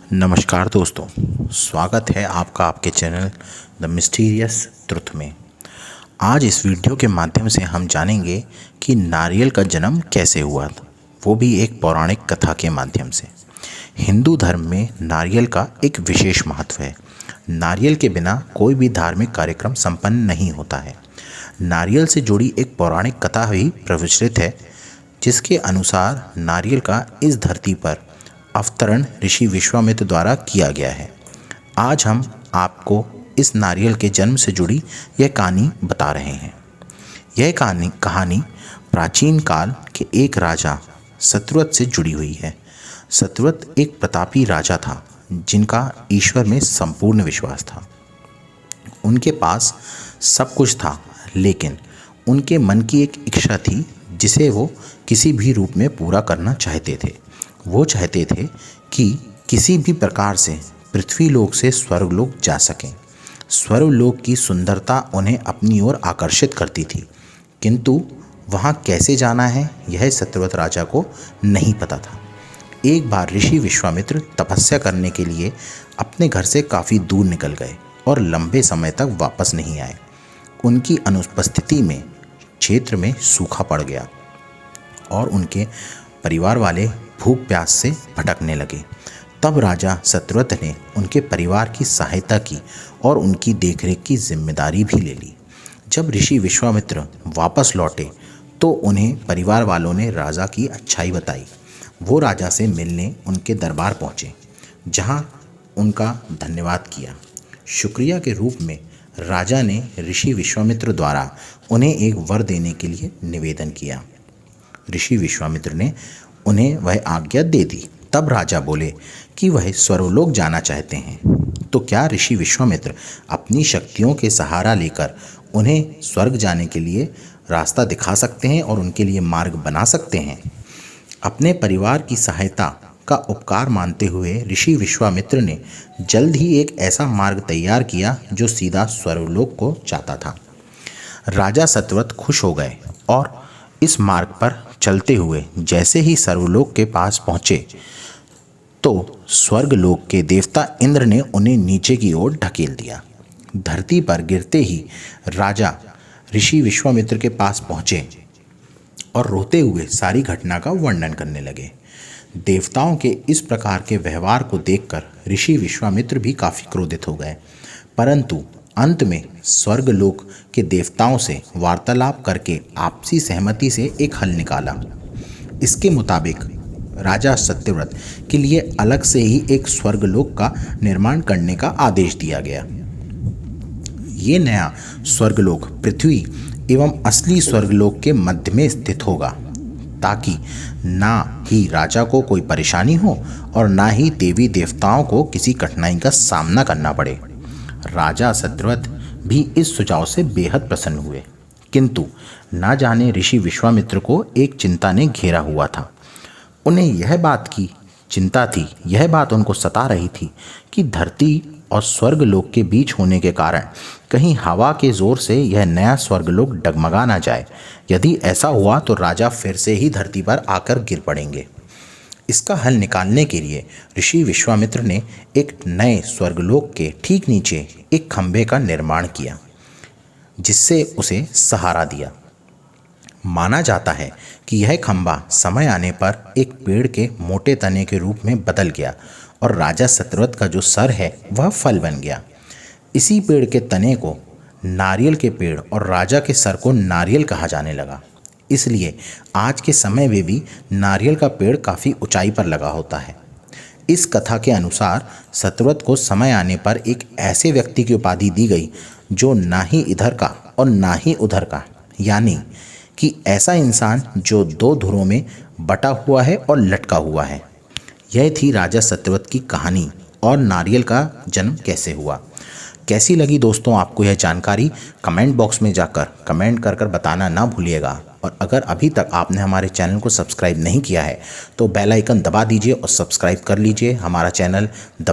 नमस्कार दोस्तों, स्वागत है आपका आपके चैनल द मिस्टीरियस ट्रुथ में। आज इस वीडियो के माध्यम से हम जानेंगे कि नारियल का जन्म कैसे हुआ, वो भी एक पौराणिक कथा के माध्यम से। हिंदू धर्म में नारियल का एक विशेष महत्व है। नारियल के बिना कोई भी धार्मिक कार्यक्रम संपन्न नहीं होता है। नारियल से जुड़ी एक पौराणिक कथा भी प्रचलित है, जिसके अनुसार नारियल का इस धरती पर अवतरण ऋषि विश्वामित्र द्वारा किया गया है। आज हम आपको इस नारियल के जन्म से जुड़ी यह कहानी बता रहे हैं। यह कहानी प्राचीन काल के एक राजा सत्यव्रत से जुड़ी हुई है। सत्यव्रत एक प्रतापी राजा था, जिनका ईश्वर में संपूर्ण विश्वास था। उनके पास सब कुछ था, लेकिन उनके मन की एक इच्छा थी जिसे वो किसी भी रूप में पूरा करना चाहते थे। वो चाहते थे कि किसी भी प्रकार से पृथ्वी लोक से स्वर्गलोक जा सकें। स्वर्गलोक की सुंदरता उन्हें अपनी ओर आकर्षित करती थी, किंतु वहाँ कैसे जाना है यह सत्यव्रत राजा को नहीं पता था। एक बार ऋषि विश्वामित्र तपस्या करने के लिए अपने घर से काफ़ी दूर निकल गए और लंबे समय तक वापस नहीं आए। उनकी अनुपस्थिति में क्षेत्र में सूखा पड़ गया और उनके परिवार वाले भूख प्यास से भटकने लगे। तब राजा सत्यव्रत ने उनके परिवार की सहायता की और उनकी देखरेख की जिम्मेदारी भी ले ली। जब ऋषि विश्वामित्र वापस लौटे तो उन्हें परिवार वालों ने राजा की अच्छाई बताई। वो राजा से मिलने उनके दरबार पहुँचे, जहाँ उनका धन्यवाद किया। शुक्रिया के रूप में राजा ने ऋषि विश्वामित्र द्वारा उन्हें एक वर देने के लिए निवेदन किया। ऋषि विश्वामित्र ने उन्हें वह आज्ञा दे दी। तब राजा बोले कि वह स्वर्गलोक जाना चाहते हैं, तो क्या ऋषि विश्वामित्र अपनी शक्तियों के सहारा लेकर उन्हें स्वर्ग जाने के लिए रास्ता दिखा सकते हैं और उनके लिए मार्ग बना सकते हैं? अपने परिवार की सहायता का उपकार मानते हुए ऋषि विश्वामित्र ने जल्द ही एक ऐसा मार्ग तैयार किया जो सीधा स्वर्गलोक को जाता था। राजा सत्यव्रत खुश हो गए और इस मार्ग पर चलते हुए जैसे ही स्वर्गलोक के पास पहुँचे तो स्वर्गलोक के देवता इंद्र ने उन्हें नीचे की ओर ढकेल दिया। धरती पर गिरते ही राजा ऋषि विश्वामित्र के पास पहुँचे और रोते हुए सारी घटना का वर्णन करने लगे। देवताओं के इस प्रकार के व्यवहार को देखकर ऋषि विश्वामित्र भी काफ़ी क्रोधित हो गए, परंतु अंत में स्वर्गलोक के देवताओं से वार्तालाप करके आपसी सहमति से एक हल निकाला। इसके मुताबिक राजा सत्यव्रत के लिए अलग से ही एक स्वर्गलोक का निर्माण करने का आदेश दिया गया। ये नया स्वर्गलोक पृथ्वी एवं असली स्वर्गलोक के मध्य में स्थित होगा, ताकि ना ही राजा को कोई परेशानी हो और ना ही देवी देवताओं को किसी कठिनाई का सामना करना पड़े। राजा सत्यव्रत भी इस सुझाव से बेहद प्रसन्न हुए, किंतु ना जाने ऋषि विश्वामित्र को एक चिंता ने घेरा हुआ था। उन्हें यह बात की चिंता थी, यह बात उनको सता रही थी कि धरती और स्वर्गलोक के बीच होने के कारण कहीं हवा के जोर से यह नया स्वर्गलोक डगमगा ना जाए। यदि ऐसा हुआ तो राजा फिर से ही धरती पर आकर गिर पड़ेंगे। इसका हल निकालने के लिए ऋषि विश्वामित्र ने एक नए स्वर्गलोक के ठीक नीचे एक खंभे का निर्माण किया, जिससे उसे सहारा दिया। माना जाता है कि यह खंभा समय आने पर एक पेड़ के मोटे तने के रूप में बदल गया और राजा सत्यव्रत का जो सर है वह फल बन गया। इसी पेड़ के तने को नारियल के पेड़ और राजा के सर को नारियल कहा जाने लगा। इसलिए आज के समय में भी नारियल का पेड़ काफ़ी ऊंचाई पर लगा होता है। इस कथा के अनुसार सत्यव्रत को समय आने पर एक ऐसे व्यक्ति की उपाधि दी गई जो ना ही इधर का और ना ही उधर का, यानी कि ऐसा इंसान जो दो धुरों में बटा हुआ है और लटका हुआ है। यह थी राजा सत्यव्रत की कहानी और नारियल का जन्म कैसे हुआ। कैसी लगी दोस्तों आपको यह जानकारी? कमेंट बॉक्स में जाकर कमेंट कर बताना ना भूलिएगा। और अगर अभी तक आपने हमारे चैनल को सब्सक्राइब नहीं किया है तो बेल आइकन दबा दीजिए और सब्सक्राइब कर लीजिए हमारा चैनल द